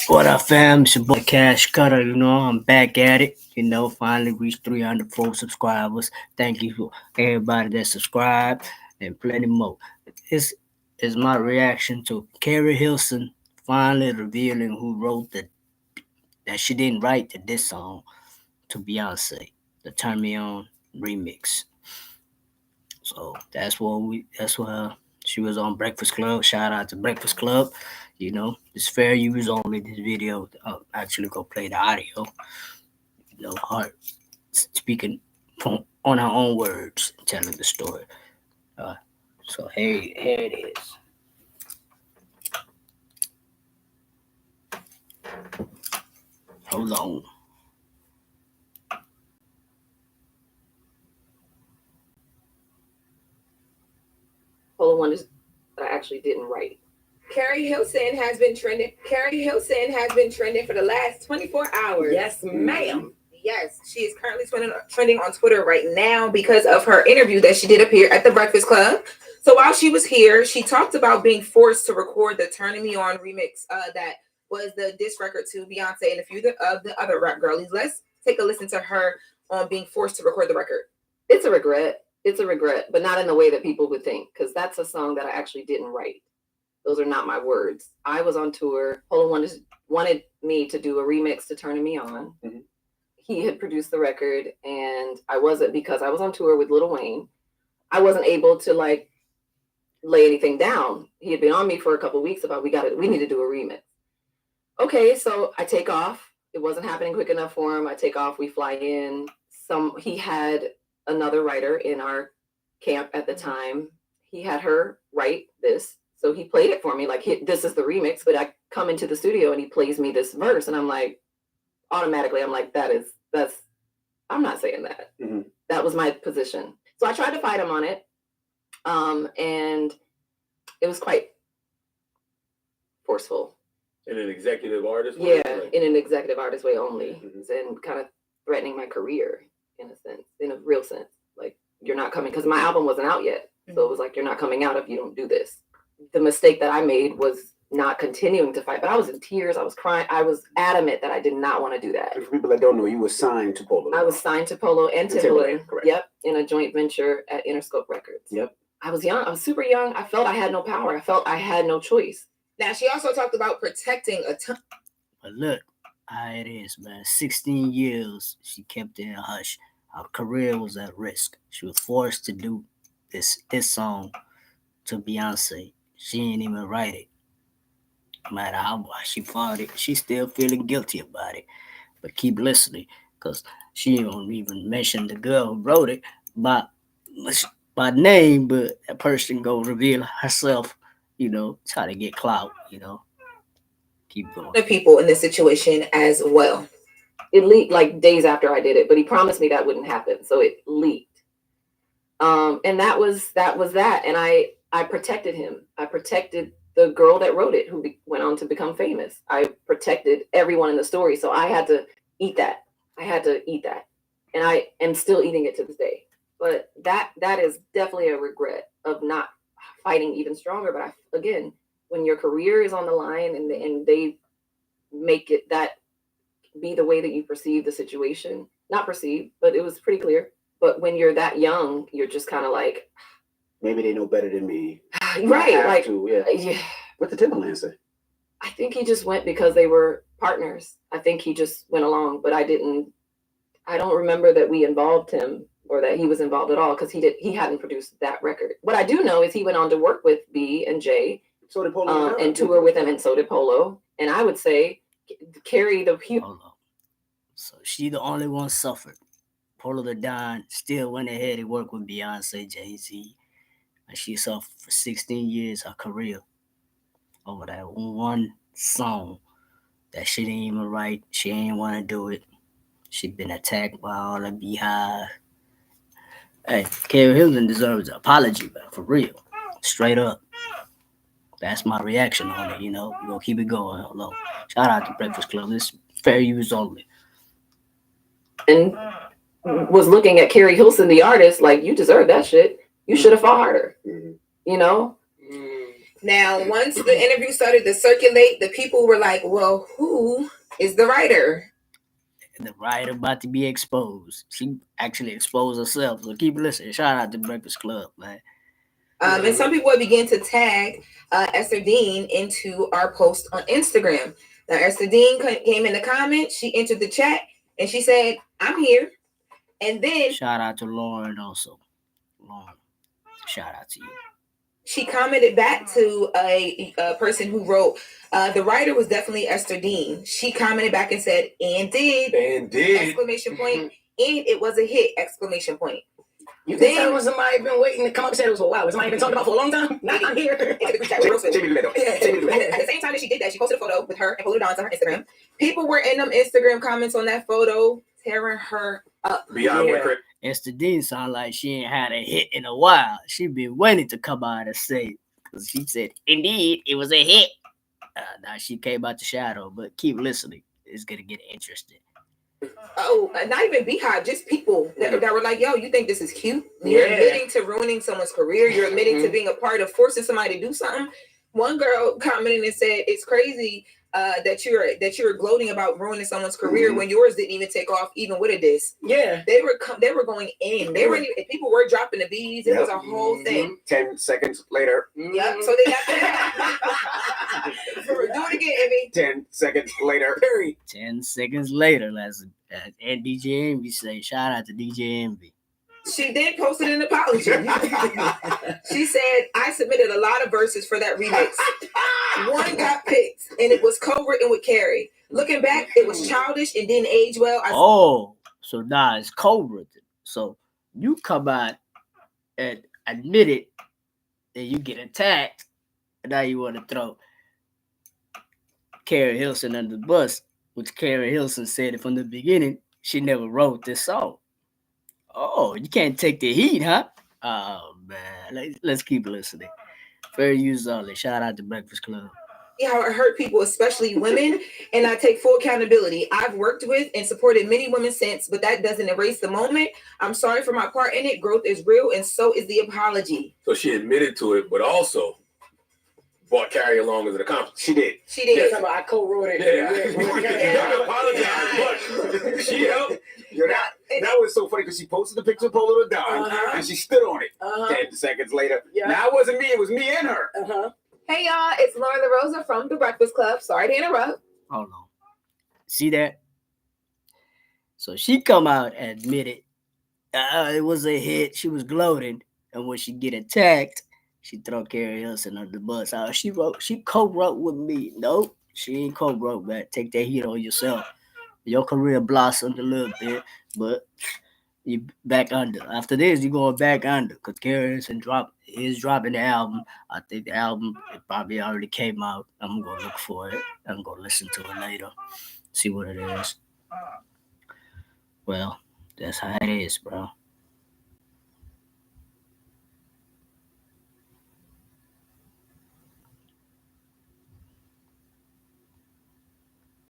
What up, fam? It's your boy Cash Cutter. I'm back at it. Finally reached 304 subscribers. Thank you for everybody that subscribed and plenty more. This is my reaction to Keri Hilson finally revealing who wrote that she didn't write this song to Beyonce, the Turn Me On remix. So that's what she was on Breakfast Club. Shout out to Breakfast Club. It's fair use only. This video, I'll actually go play the audio. Her speaking from on her own words, telling the story. Uh, so here it is. Hold on. Polo one is that I actually didn't write. Keri Hilson has been trending. Keri Hilson has been trending for the last 24 hours. Yes, ma'am. Yes, she is currently trending on Twitter right now because of her interview that she did appear at the Breakfast Club. So while she was here, she talked about being forced to record the "Turning Me On" remix that was the diss record to Beyonce and a few of the other rap girlies. Let's take a listen to her on being forced to record the record. It's a regret. It's a regret, but not in the way that people would think, because that's a song that I actually didn't write. Those are not my words. I was on tour. Polo wanted me to do a remix to "Turning Me On." Mm-hmm. He had produced the record, and I wasn't, because I was on tour with Lil Wayne. I wasn't able to lay anything down. He had been on me for a couple of weeks about we need to do a remix. Okay, so I take off. It wasn't happening quick enough for him. I take off. We fly in. He had another writer in our camp at the time. He had her write this. So he played it for me, this is the remix, but I come into the studio and he plays me this verse, and I'm like, automatically, I'm like, I'm not saying that. Mm-hmm. That was my position. So I tried to fight him on it, and it was quite forceful. In an executive artist way? Yeah, in an executive artist way only, and kind of threatening my career in a sense, in a real sense. Like, you're not coming, because my album wasn't out yet. So it was like, you're not coming out if you don't do this. The mistake that I made was not continuing to fight, but I was in tears. I was crying. I was adamant that I did not want to do that. For people that don't know, you were signed to Polo. I was signed to Polo and Timbaland. Yep, in a joint venture at Interscope Records. Yep. I was young. I was super young. I felt I had no power. I felt I had no choice. Now, she also talked about protecting a ton. But look how it is, man. 16 years she kept it in a hush. Her career was at risk. She was forced to do this song to Beyonce. She ain't even write it. No matter how much she fought it, she's still feeling guilty about it. But keep listening, because she don't even mention the girl who wrote it by name, but that person go reveal herself, try to get clout, Keep going. The people in this situation as well. It leaked days after I did it, but he promised me that wouldn't happen, so it leaked. And that was that. And I protected him. I protected the girl that wrote it, who went on to become famous. I protected everyone in the story, so I had to eat that. And I am still eating it to this day. But that is definitely a regret of not fighting even stronger. But again, when your career is on the line and they make it that be the way that you perceive the situation, not perceive, but it was pretty clear. But when you're that young, you're just kind of like, maybe they know better than me. Right. Yeah. What did Timbaland say? I think he just went because they were partners. I think he just went along, but I don't remember that we involved him or that he was involved at all, because he hadn't produced that record. What I do know is he went on to work with B and J. So did Polo. And tour with him, and so did Polo. And I would say Keri So she the only one suffered. Polo the Don still went ahead and worked with Beyonce, Jay-Z. And she suffered for 16 years her career over that one song that she didn't even write. She ain't want to do it. She been attacked by all the beehive. Hey, Keri Hilson deserves an apology, man, for real. Straight up. That's my reaction on it, We're going to keep it going. Hello. Shout out to Breakfast Club. This is fair use only. And was looking at Keri Hilson, the artist, like, you deserve that shit. You should have fought harder, Now, once the interview started to circulate, the people were like, well, who is the writer? And the writer about to be exposed. She actually exposed herself. So keep listening. Shout out to Breakfast Club, man. And some people began to tag Esther Dean into our post on Instagram. Now, Esther Dean came in the comments. She entered the chat and she said, I'm here. And then shout out to Lauren also. Lauren, shout out to you. She commented back to a person who wrote, the writer was definitely Esther Dean. She commented back and said, and did. Exclamation point. And it was a hit, exclamation point. You can tell when somebody been waiting to come up and say it was for a while. Somebody been talking about for a long time. Now I'm here. At the same time that she did that, she posted a photo with her and Polo Dawn's on her Instagram. People were in them Instagram comments on that photo, tearing her up. Esther Dean sound like she ain't had a hit in a while. She been waiting to come out and say, because she said, indeed, it was a hit. Now she came out the shadow, but keep listening. It's going to get interesting. Oh, not even Beehive, just people that were like, yo, you think this is cute? You're admitting to ruining someone's career. You're admitting to being a part of forcing somebody to do something. One girl commented and said, it's crazy that you're gloating about ruining someone's career when yours didn't even take off even with a diss. Yeah. They were going in. People were dropping the bees. It was a whole thing. 10 seconds later. Yep. So they got that. Do it again, Evie. 10 seconds later. 10 seconds later, and DJ Envy say, shout out to DJ Envy. She then posted an apology. She said, I submitted a lot of verses for that remix. One got picked, and it was co-written with Keri. Looking back, it was childish and didn't age well. So now it's co-written. So you come out and admit it, and you get attacked, and now you want to throw Keri Hilson under the bus, which Keri Hilson said from the beginning, she never wrote this song. Oh, you can't take the heat, huh? Oh, man. Let's keep listening. Fair use only. Shout out to Breakfast Club. How it hurt people, especially women, and I take full accountability. I've worked with and supported many women since, but that doesn't erase the moment. I'm sorry for my part in it. Growth is real, and so is the apology. So she admitted to it, but also brought Keri along as an accomplice. She did. Yeah, I co-wrote it. Apologize, but she helped. That was so funny because she posted the picture of Polo Dawn and she stood on it. 10 seconds later. Now it wasn't me, it was me and her. Hey y'all, it's Lauren LaRosa from The Breakfast Club. Sorry to interrupt. Hold on. See that? So she come out and admitted it was a hit. She was gloating. And when she get attacked, she throw Keri Hilson under the bus. She co-wrote with me. Nope, she ain't co-wrote, man. Take that heat on yourself. Your career blossomed a little bit, but you back under. After this, you going back under because Keri Hilson is dropping the album. I think the album it probably already came out. I'm gonna look for it. I'm gonna listen to it later, see what it is. Well, that's how it is, bro.